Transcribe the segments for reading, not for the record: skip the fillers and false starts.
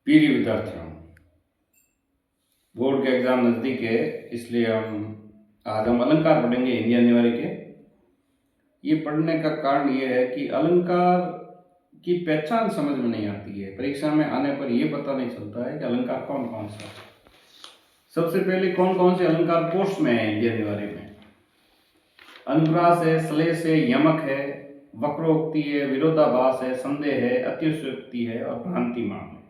प्रिय विद्यार्थियों, बोर्ड के एग्जाम नज़दीक है, इसलिए आज हम अलंकार पढ़ेंगे हिंदी आने वाले के। ये पढ़ने का कारण ये है कि अलंकार की पहचान समझ में नहीं आती है। परीक्षा में आने पर यह पता नहीं चलता है कि अलंकार कौन कौन सा है। सबसे पहले कौन कौन से अलंकार कोर्स में है हिंदी आने वाले में? अनुप्रास है, श्लेष है, यमक है, वक्रोक्ति है, विरोधाभास है, संदेह है, अतिशयोक्ति है और भ्रांतिमान है।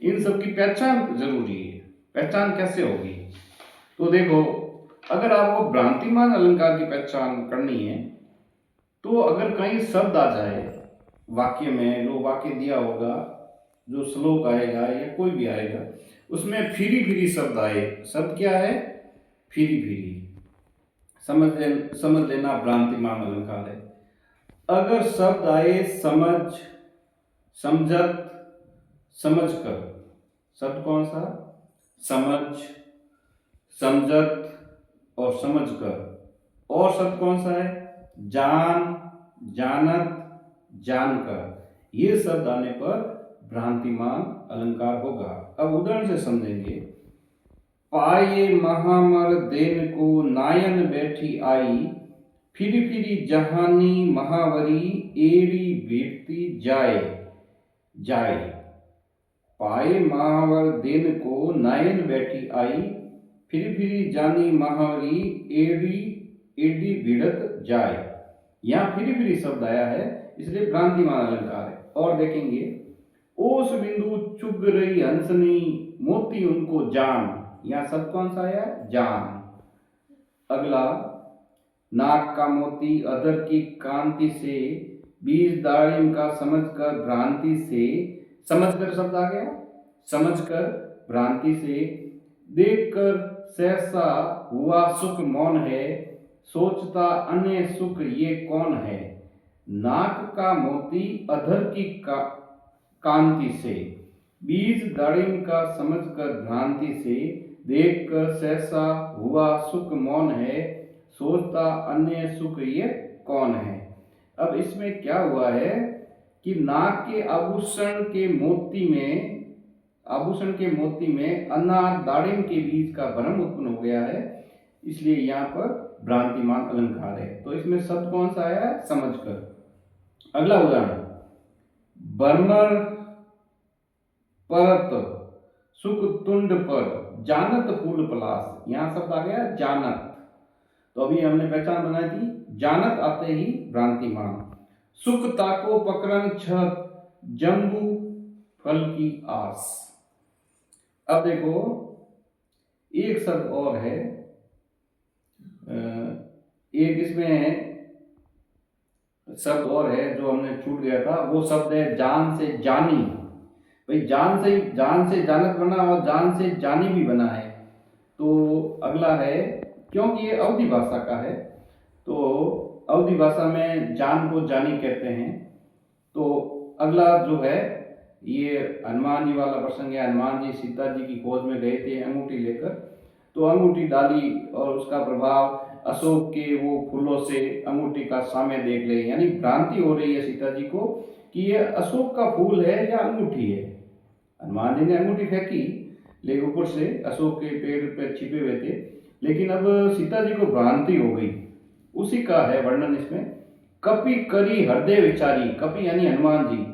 इन सब की पहचान जरूरी है। पहचान कैसे होगी? तो देखो, अगर आपको भ्रांतिमान अलंकार की पहचान करनी है तो अगर कहीं शब्द आ जाए वाक्य में, जो वाक्य दिया होगा, जो श्लोक आएगा या कोई भी आएगा, उसमें फिरी फिरी शब्द आए, शब्द क्या है? फिरी फिरी, समझ लेना भ्रांतिमान अलंकार है। अगर शब्द आए समझ, समझत, समझ कर, शब्द कौन सा? समझ, समझत और समझ कर। और शब्द कौन सा है? जान, जानत, जानकर। ये शब्द आने पर भ्रांतिमान अलंकार होगा। अब उदाहरण से समझेंगे। पाये महामर देन को नायन बैठी आई, फिरी फिरी जहानी महावरी एड़ी भेटती जाए। जाए, पाए महावर देन को नायन बैठी आई, फिरी फिरी जानी महावरी एड़ी एडी भिड़त जाए। यहाँ फिरी फिरी शब्द आया है, इसलिए भ्रांतिमान अलंकार है। और देखेंगे, ओस बिंदु चुग रही हंसनी मोती उनको जान। यहाँ शब्द कौन सा आया? जान। अगला, नाक का मोती अधर की कांति से, बीज दाड़िम का समझकर भ्रांति से। समझकर शब्द आ गया, समझकर भ्रांति से। देखकर सहसा हुआ सुख मौन है, सोचता अन्य सुख ये कौन है। नाक का मोती अधर की कांति से, बीज दाड़िम का समझकर भ्रांति से। देखकर सहसा हुआ सुख मौन है, सोचता अन्य सुख ये कौन है। अब इसमें क्या हुआ है कि नाक के आभूषण के मोती में अनार दाड़िम के बीज का भ्रम उत्पन्न हो गया है, इसलिए यहाँ पर भ्रांतिमान अलंकार है। तो इसमें शब्द कौन सा आया? समझकर। अगला उदाहरण, बर्मर परत सुख तुंड पर जानत फूल पलास। यहाँ शब्द आ गया जानत। तो अभी हमने पहचान बनाई थी, जानत आते ही भ्रांतिमान। सुख ताको पकड़न छत जम्बू फल की आस। अब देखो, एक शब्द और है, एक इसमें शब्द और है जो हमने छूट गया था। वो शब्द है जान से जानी। भाई, जान से जानत बना और जान से जानी भी बना है। तो अगला है, क्योंकि ये अवधि भाषा का है, तो अवधि भाषा में जान को जानी कहते हैं। तो अगला जो है, ये हनुमान जी वाला प्रसंग है। हनुमान जी सीता जी की खोज में गए थे अंगूठी लेकर, तो अंगूठी डाली और उसका प्रभाव अशोक के वो फूलों से अंगूठी का साम्य देख ले, यानी भ्रांति हो रही है सीता जी को कि ये अशोक का फूल है या अंगूठी है। हनुमान जी ने अंगूठी फेंकी, लेकिन ऊपर से अशोक के पेड़ पे छिपे हुए थे, लेकिन अब सीता जी को भ्रांति हो गई। उसी का है वर्णन इसमें। कपि करी हृदय विचारी, कपि यानी हनुमान जी,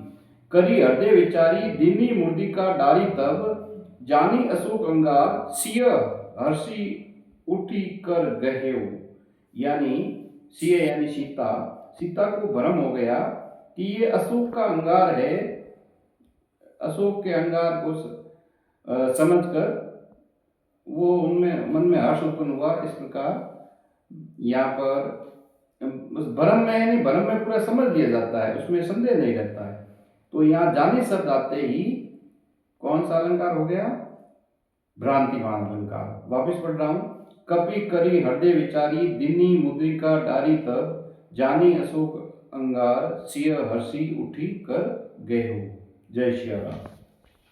करी हृदय विचारी दीनी मूर्तिका डारी तब, जानी अशोक अंगार सिय हर्षि उठी कर गहेऊ। यानी सिय यानी सीता, सीता को भ्रम हो गया कि ये अशोक का अंगार है। अशोक के अंगार को समझकर वो उनमें मन में हर्ष उत्पन्न हुआ। इस प्रकार यहाँ पर बस भ्रम में, यानी भ्रम में पूरा समझ लिया जाता है, उसमें संदेह नहीं रहता है। तो यहाँ जानी शब्द आते ही कौन सा अलंकार हो गया? भ्रांतिमान अलंकार। वापिस पढ़ रहा हूँ। कपि करी हृदय विचारी दिनी मुद्रिका डारी तब, जानी अशोक अंगार सिय हर्षि उठी कर गेहूं। जय श्री राम।